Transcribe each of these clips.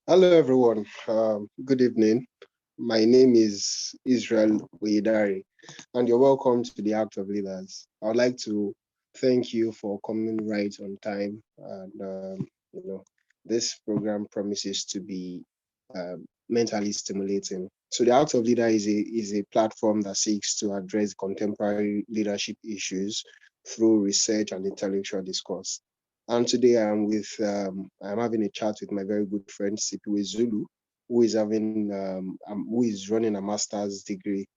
Hello, everyone. Good evening. My name is Israel Weidari, and you're welcome to the Act of Leaders. I would like to thank you for coming right on time. And this program promises to be mentally stimulating. So, the Act of Leader is a platform that seeks to address contemporary leadership issues through research and intellectual discourse. And today I'm having a chat with my very good friend Sipiwe Zulu, who is running a master's degree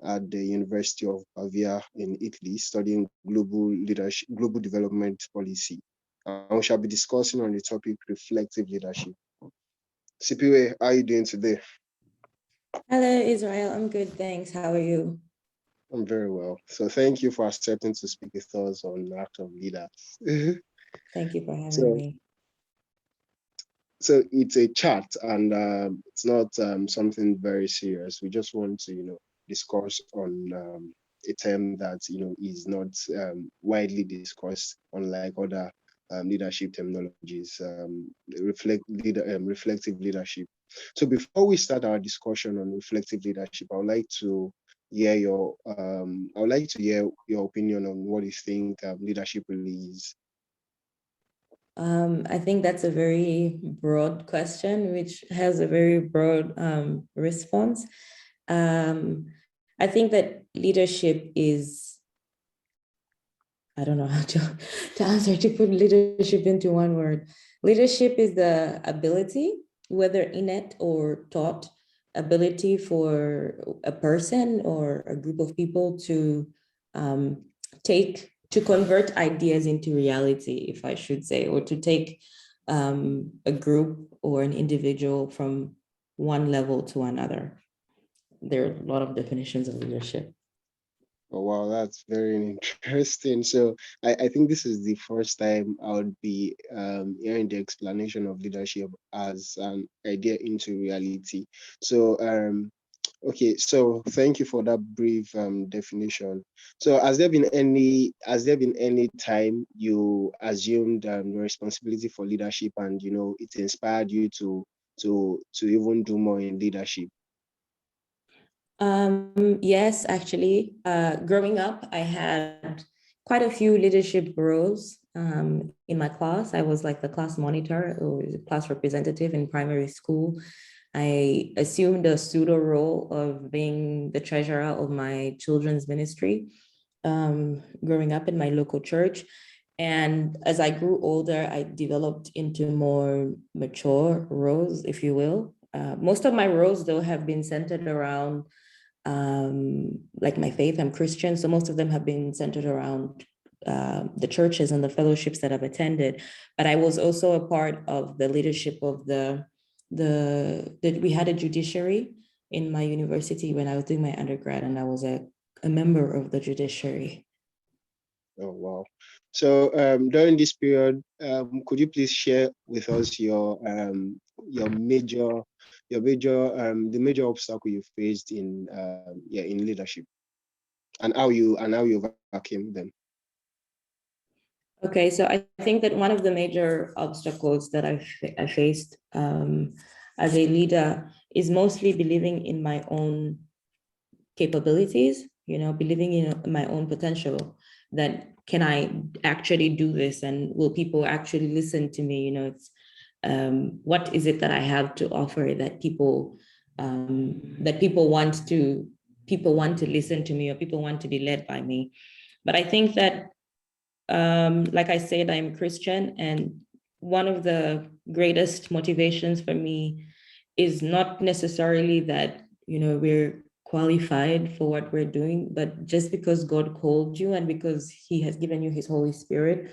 at the University of Pavia in Italy, studying global leadership, global development policy. And we shall be discussing on the topic reflective leadership. Sipiwe, how are you doing today? Hello, Israel. I'm good, thanks. How are you? I'm very well. So thank you for accepting to speak with us on Act of Leaders. Thank you for having so me. so it's a chat, and it's not something very serious. We just want to discuss on a term that is not widely discussed, unlike other leadership terminologies. Reflective leadership. So before we start our discussion on reflective leadership, I would like to hear your opinion on what you think leadership really is. I think that's a very broad question, which has a very broad response. I think that leadership is, I don't know how to answer, to put leadership into one word. Leadership is the ability, whether innate or taught, ability for a person or a group of people to um, to convert ideas into reality, if I should say, or to take a group or an individual from one level to another. There are a lot of definitions of leadership. Oh, wow, that's very interesting. So I think this is the first time I would be hearing the explanation of leadership as an idea into reality. So okay, so thank you for that brief definition. So has there been any time you assumed the responsibility for leadership and it inspired you to even do more in leadership? Yes, actually. Growing up, I had quite a few leadership roles in my class. I was like the class monitor or the class representative in primary school. I assumed a pseudo role of being the treasurer of my children's ministry growing up in my local church. And as I grew older, I developed into more mature roles, if you will. Most of my roles, though, have been centered around like my faith. I'm Christian, so most of them have been centered around the churches and the fellowships that I've attended. But I was also a part of the leadership of we had a judiciary in my university when I was doing my undergrad, and I was a member of the judiciary. Oh, wow. So during this period, could you please share with us your major the major obstacle you faced in leadership and how you overcame them? Okay, so I think that one of the major obstacles that I faced as a leader is mostly believing in my own capabilities, believing in my own potential, that can I actually do this and will people actually listen to me? It's what is it that I have to offer that people want to listen to me, or people want to be led by me. But I think that like I said, I'm Christian, and one of the greatest motivations for me is not necessarily that we're qualified for what we're doing, but just because God called you and because He has given you His Holy Spirit,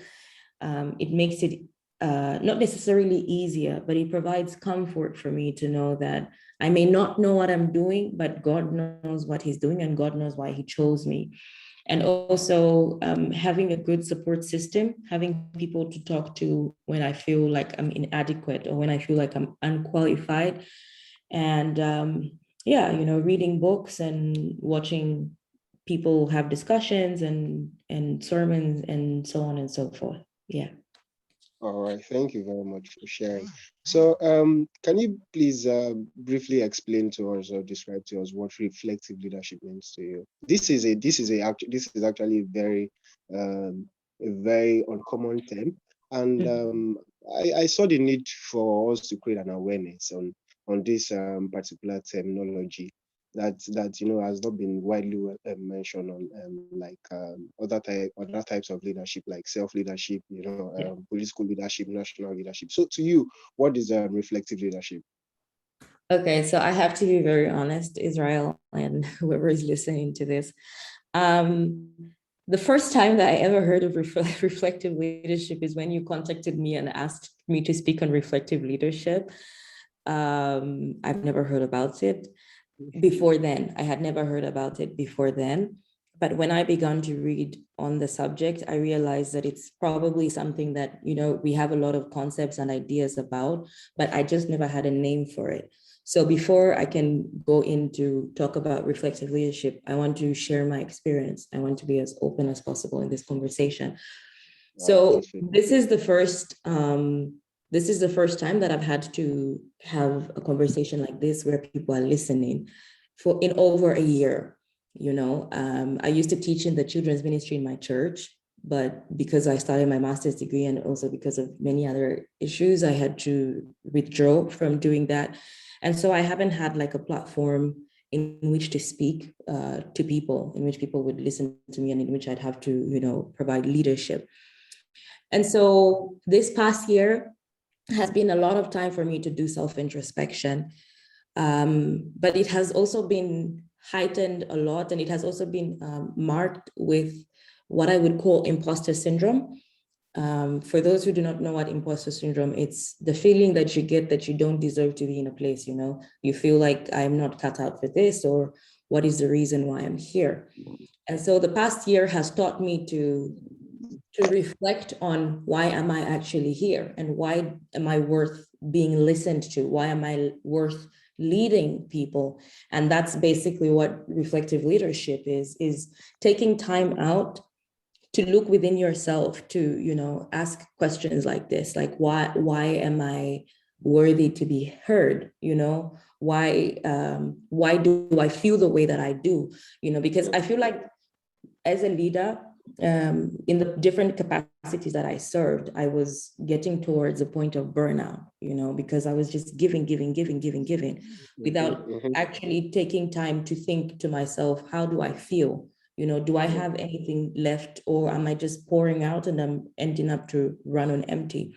it makes it not necessarily easier, but it provides comfort for me to know that I may not know what I'm doing, but God knows what He's doing, and God knows why He chose me. And also having a good support system, having people to talk to when I feel like I'm inadequate or when I feel like I'm unqualified. And yeah, reading books and watching people have discussions and sermons and so on and so forth. Yeah. All right, thank you very much for sharing. So, can you please briefly explain to us or describe to us what reflective leadership means to you? This is actually um, a very uncommon term, and I saw the need for us to create an awareness on this particular terminology that has not been widely mentioned on other types of leadership like self leadership, political leadership, national leadership. So to you, what is reflective leadership? Okay, so I have to be very honest, Israel, and whoever is listening to this. Um, the first time that I ever heard of reflective leadership is when you contacted me and asked me to speak on reflective leadership. I've never heard about it before then. I had never heard about it before then. But when I began to read on the subject, I realized that it's probably something that, we have a lot of concepts and ideas about, but I just never had a name for it. So before I can go into talk about reflective leadership, I want to share my experience. I want to be as open as possible in this conversation. So That's it. this is the first time that I've had to have a conversation like this where people are listening for in over a year. I used to teach in the children's ministry in my church, but because I started my master's degree and also because of many other issues, I had to withdraw from doing that. And so I haven't had like a platform in which to speak to people, in which people would listen to me and in which I'd have to, provide leadership. And so this past year has been a lot of time for me to do self-introspection. But it has also been heightened a lot, and it has also been marked with what I would call imposter syndrome. For those who do not know what imposter syndrome, it's the feeling that you get that you don't deserve to be in a place, you feel like I'm not cut out for this, or what is the reason why I'm here? And so the past year has taught me to reflect on why am I actually here, and why am I worth being listened to? Why am I worth leading people? And that's basically what reflective leadership is taking time out to look within yourself, to ask questions like this, like why am I worthy to be heard? Why do I feel the way that I do? Because I feel like as a leader, in the different capacities that I served, I was getting towards a point of burnout, because I was just giving without Mhm. actually taking time to think to myself, how do I feel? Do I have anything left, or am I just pouring out and I'm ending up to run on empty?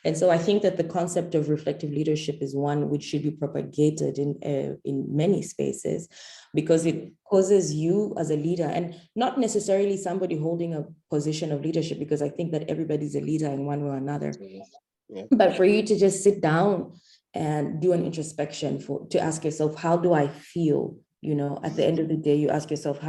And so I think that the concept of reflective leadership is one which should be propagated in many spaces, because it causes you as a leader, and not necessarily somebody holding a position of leadership, because I think that everybody's a leader in one way or another, Yeah. but for you to just sit down and do an introspection to ask yourself, how do I feel? At the end of the day, you ask yourself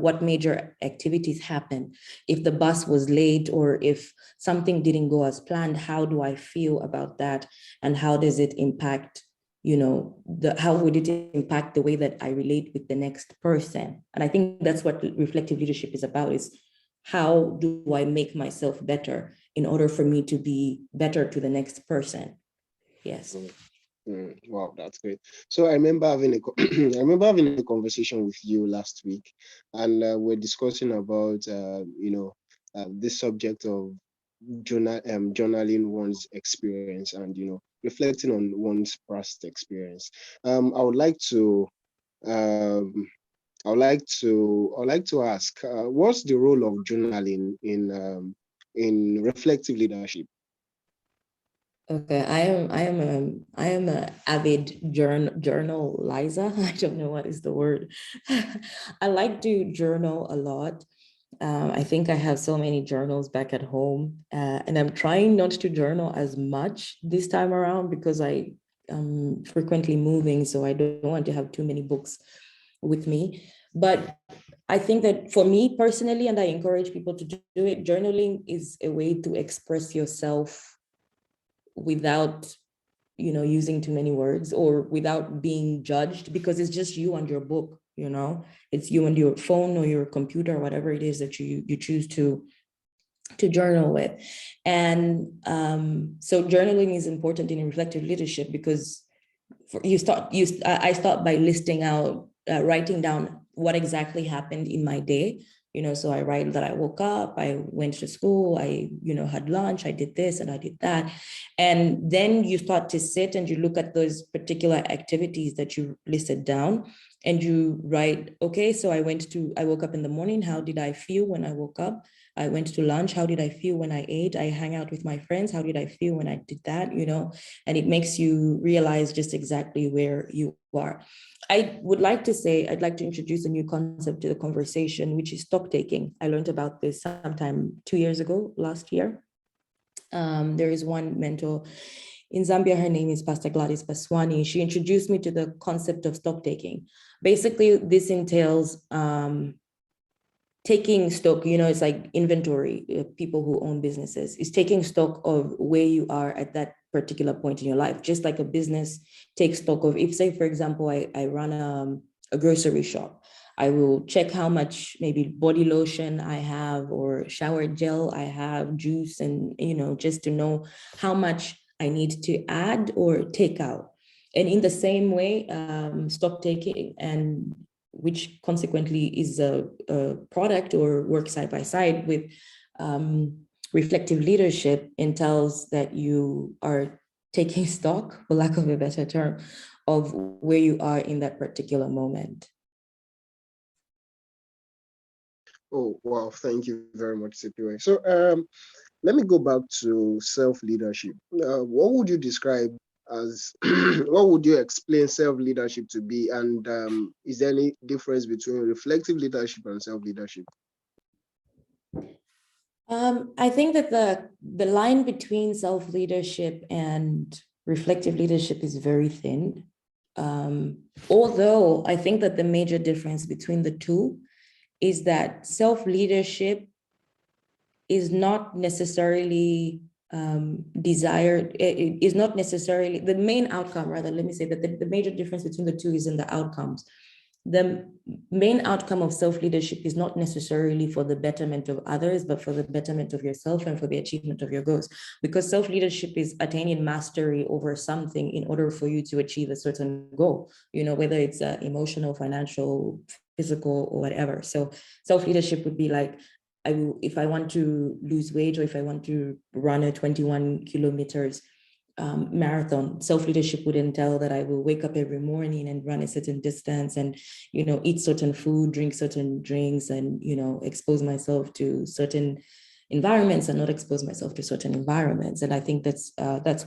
what major activities happen. If the bus was late, or if something didn't go as planned, how do I feel about that? And how does it impact, how would it impact the way that I relate with the next person? And I think that's what reflective leadership is about, is how do I make myself better in order for me to be better to the next person? Yes. Wow, that's great. So I remember having I remember having a conversation with you last week, and we're discussing about this subject of journaling one's experience and reflecting on one's past experience. I would like to um, I would like to ask, what's the role of journaling in reflective leadership? Okay, I am a avid journalizer. I don't know what is the word. I like to journal a lot. I think I have so many journals back at home, and I'm trying not to journal as much this time around because I am frequently moving, so I don't want to have too many books with me. But I think that for me personally, and I encourage people to do it, journaling is a way to express yourself without using too many words, or without being judged, because it's just you and your book. It's you and your phone or your computer, whatever it is that you choose to to journal with. And so journaling is important in reflective leadership because I start by listing out, writing down what exactly happened in my day. So I write that I woke up, I went to school, I, had lunch, I did this and I did that. And then you start to sit and you look at those particular activities that you listed down and you write, okay, so I woke up in the morning. How did I feel when I woke up? I went to lunch. How did I feel when I ate? I hang out with my friends. How did I feel when I did that? And it makes you realize just exactly where you are. I'd like to introduce a new concept to the conversation, which is stock taking. I learned about this sometime 2 years ago, last year. There is one mentor in Zambia. Her name is Pastor Gladys Baswani. She introduced me to the concept of stock taking. Basically, this entails taking stock, it's like inventory. People who own businesses is taking stock of where you are at that particular point in your life, just like a business takes stock of, if say, for example, I run a grocery shop, I will check how much maybe body lotion I have or shower gel I have, juice, and, just to know how much I need to add or take out. And in the same way, stock taking, and which consequently is a product or work side by side with reflective leadership, entails that you are taking stock, for lack of a better term, of where you are in that particular moment. Oh, wow. Thank you very much, Sipiwe. So let me go back to self-leadership. What would you describe as, what would you explain self-leadership to be? And is there any difference between reflective leadership and self-leadership? I think that the line between self-leadership and reflective leadership is very thin. Although I think that the major difference between the two is that self-leadership is not necessarily desired, it is not necessarily the main outcome. Rather, let me say that the major difference between the two is in the outcomes. The main outcome of self-leadership is not necessarily for the betterment of others, but for the betterment of yourself and for the achievement of your goals. Because self-leadership is attaining mastery over something in order for you to achieve a certain goal, whether it's emotional, financial, physical, or whatever. So self-leadership would be like, if I want to lose weight, or if I want to run a 21 kilometers marathon, self-leadership would entail that I will wake up every morning and run a certain distance and, eat certain food, drink certain drinks, and, expose myself to certain environments and not expose myself to certain environments. And I think that's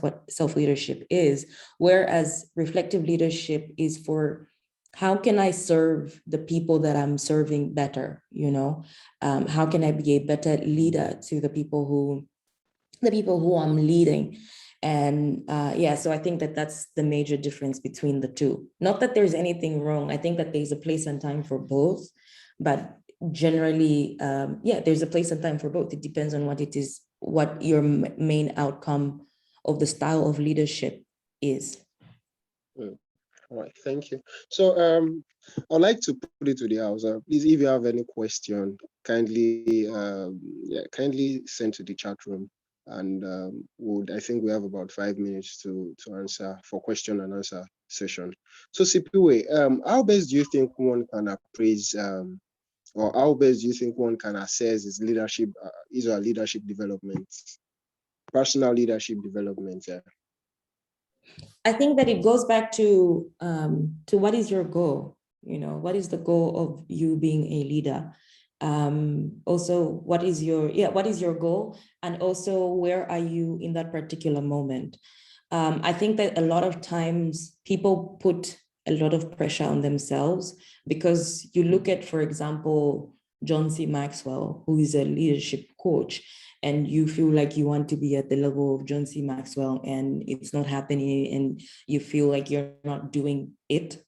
what self-leadership is. Whereas reflective leadership is for, how can I serve the people that I'm serving better? How can I be a better leader to the people who I'm leading? And so I think that that's the major difference between the two. Not that there's anything wrong. I think that there's a place and time for both, but generally, there's a place and time for both. It depends on what it is, what your main outcome of the style of leadership is. All right, thank you. So I'd like to put it to the house. Please, if you have any question, kindly send to the chat room, and I think we have about 5 minutes to answer for question and answer session. So Sipiwe, how best do you think one can appraise or how best do you think one can assess his leadership, his or her leadership development, personal leadership development? I think that it goes back to what is your goal? What is the goal of you being a leader? Also, what is your goal? And also, where are you in that particular moment? I think that a lot of times people put a lot of pressure on themselves, because you look at, for example, John C. Maxwell, who is a leadership coach, and you feel like you want to be at the level of John C. Maxwell and it's not happening, and you feel like you're not doing it,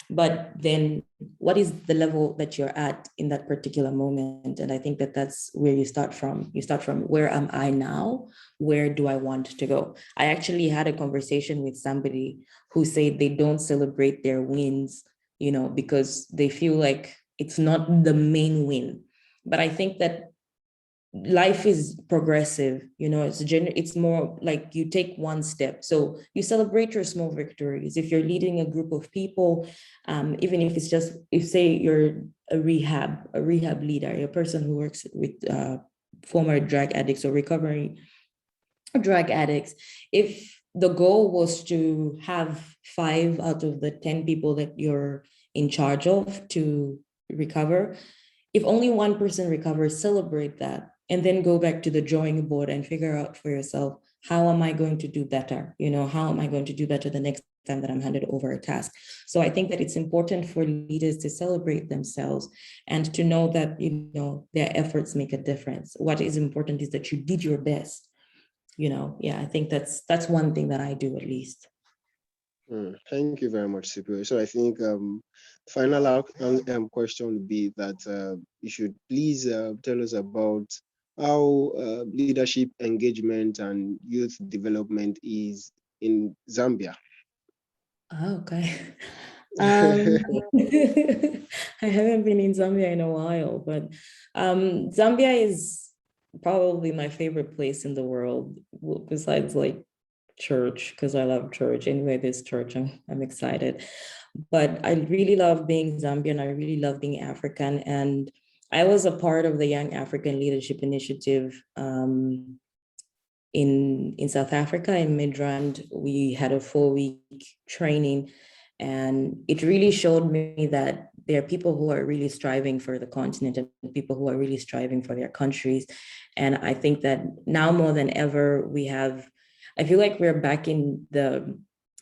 but then what is the level that you're at in that particular moment? And I think that that's where you start from. You start from, where am I now? Where do I want to go? I actually had a conversation with somebody who said they don't celebrate their wins, because they feel like it's not the main win. But I think that life is progressive, it's more like you take one step. So you celebrate your small victories. If you're leading a group of people, even if it's just, if say you're a rehab leader, a person who works with former drug addicts or recovering drug addicts, if the goal was to have 5 out of the 10 people that you're in charge of to recover, if only one person recovers, celebrate that, and then go back to the drawing board and figure out for yourself, how am I going to do better? How am I going to do better the next time that I'm handed over a task? So I think that it's important for leaders to celebrate themselves and to know that, their efforts make a difference. What is important is that you did your best. I think that's one thing that I do, at least. Thank you very much, Sipiwe. So I think final question would be that you should please tell us about how leadership engagement and youth development is in Zambia. Oh, okay. I haven't been in Zambia in a while, but Zambia is probably my favorite place in the world, besides like church, because I love church. Anyway, this church, I'm excited. But I really love being Zambian. I really love being African. And I was a part of the Young African Leadership Initiative in South Africa, in Midrand. We had a 4-week training, and it really showed me that there are people who are really striving for the continent and people who are really striving for their countries. And I think that now more than ever, I feel like we're back in the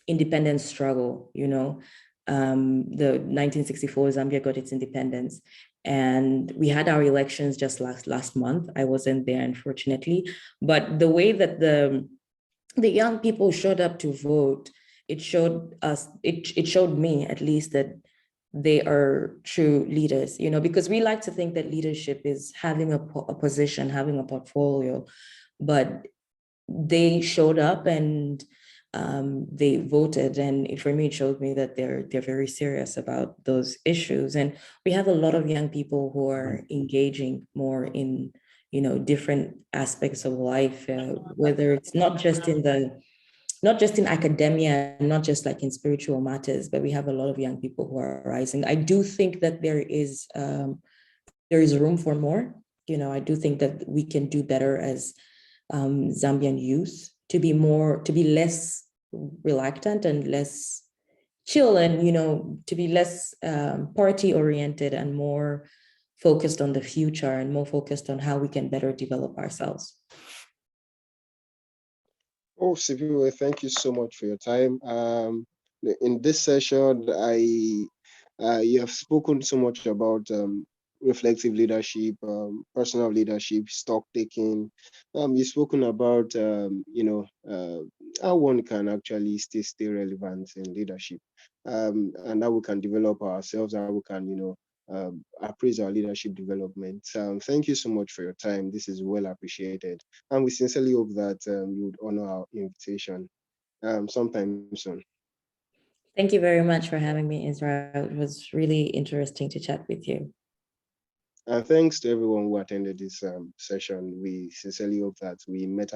independence struggle, the 1964 Zambia got its independence, and we had our elections just last month. I wasn't there, unfortunately, but the way that the young people showed up to vote, it showed me at least that they are true leaders, because we like to think that leadership is having a position, having a portfolio, but they showed up and they voted, and for me it showed me that they're very serious about those issues. And we have a lot of young people who are engaging more in different aspects of life, whether it's not just in academia, not just like in spiritual matters, but we have a lot of young people who are rising. I do think that there is room for more. I do think that we can do better as Zambian youth to be less reluctant and less chill, and to be less party oriented and more focused on the future and more focused on how we can better develop ourselves. Oh, Sipiwe, thank you so much for your time. In this session, you have spoken so much about reflective leadership, personal leadership, stock taking. You've spoken about how one can actually stay relevant in leadership, and how we can develop ourselves, how we can appraise our leadership development. Thank you so much for your time. This is well appreciated, and we sincerely hope that you would honor our invitation sometime soon. Thank you very much for having me, Israel. It was really interesting to chat with you. And thanks to everyone who attended this session. We sincerely hope that we met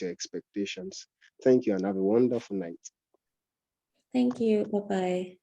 your expectations. Thank you and have a wonderful night. Thank you. Bye-bye.